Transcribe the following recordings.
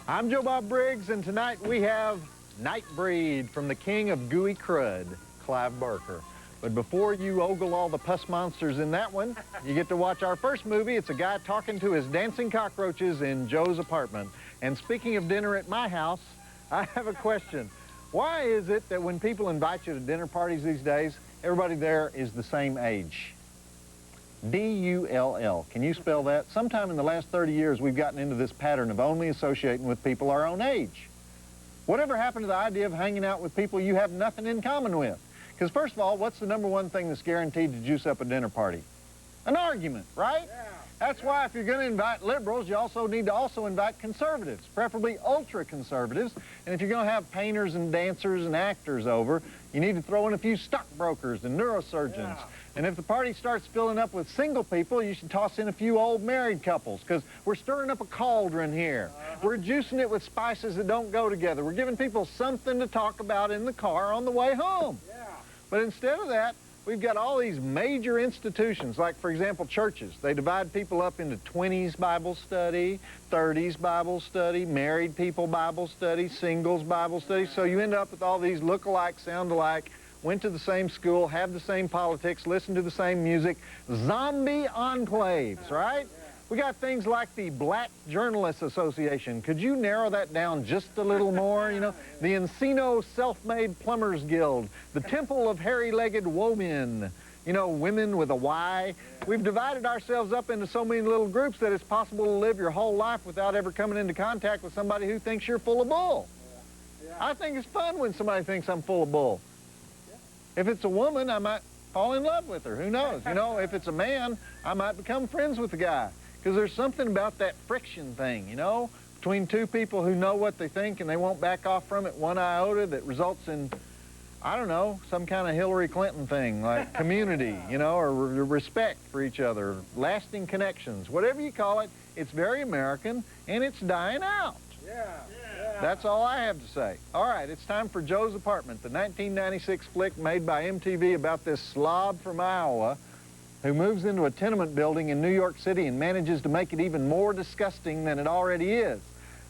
I'm Joe Bob Briggs, and tonight we have Nightbreed from the king of gooey crud, Clive Barker. But before you ogle all the pus monsters in that one, you get to watch our first movie. It's a guy talking to his dancing cockroaches in Joe's apartment. And speaking of dinner at my house, I have a question. Why is it that when people invite you to dinner parties these days, everybody there is the same age? D-U-L-L. Can you spell that? Sometime in the last 30 years, we've gotten into this pattern of only associating with people our own age. Whatever happened to the idea of hanging out with people you have nothing in common with? Because first of all, what's the number one thing that's guaranteed to juice up a dinner party? An argument, right? Yeah. That's why if you're going to invite liberals, you also need to invite conservatives, preferably ultra-conservatives. And if you're going to have painters and dancers and actors over, you need to throw in a few stockbrokers and neurosurgeons. Yeah. And if the party starts filling up with single people, you should toss in a few old married couples, because we're stirring up a cauldron here. We're juicing it with spices that don't go together. We're giving people something to talk about in the car on the way home. Yeah. But instead of that, we've got all these major institutions, like, for example, churches. They divide people up into 20s Bible study, 30s Bible study, married people Bible study, singles Bible study. So you end up with all these look-alike, sound-alike, went to the same school, have the same politics, listen to the same music, zombie enclaves, right? We got things like the Black Journalists Association. Could you narrow that down just a little more? You know, the Encino Self-Made Plumbers Guild, the Temple of Hairy-Legged Women, you know, women with a Y. We've divided ourselves up into so many little groups that it's possible to live your whole life without ever coming into contact with somebody who thinks you're full of bull. I think it's fun when somebody thinks I'm full of bull. If it's a woman, I might fall in love with her. Who knows? You know, if it's a man, I might become friends with the guy. Because there's something about that friction thing, you know, between two people who know what they think and they won't back off from it one iota that results in, I don't know, some kind of Hillary Clinton thing, like community, you know, or respect for each other, lasting connections, whatever you call it. It's very American, and it's dying out. Yeah. That's all I have to say. All right, it's time for Joe's Apartment, the 1996 flick made by MTV about this slob from Iowa who moves into a tenement building in New York City and manages to make it even more disgusting than it already is.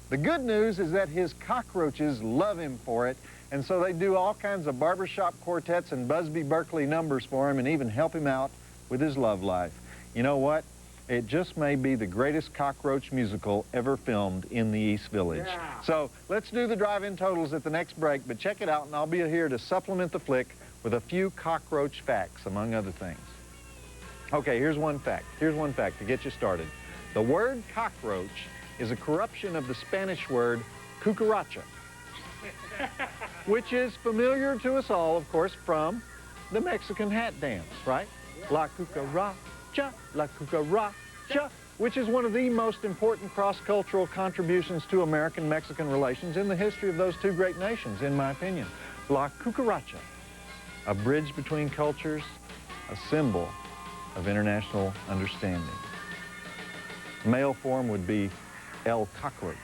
The good news is that his cockroaches love him for it, and so they do all kinds of barbershop quartets and Busby Berkeley numbers for him and even help him out with his love life. You know what? It just may be the greatest cockroach musical ever filmed in the East Village. Yeah. So let's do the drive-in totals at the next break, but check it out, and I'll be here to supplement the flick with a few cockroach facts, among other things. Okay, here's one fact. Here's one fact to get you started. The word cockroach is a corruption of the Spanish word cucaracha, which is familiar to us all, of course, from the Mexican hat dance, right? La cucaracha, which is one of the most important cross-cultural contributions to American-Mexican relations in the history of those two great nations, in my opinion. La cucaracha, a bridge between cultures, a symbol of international understanding. Male form would be El Cockroach.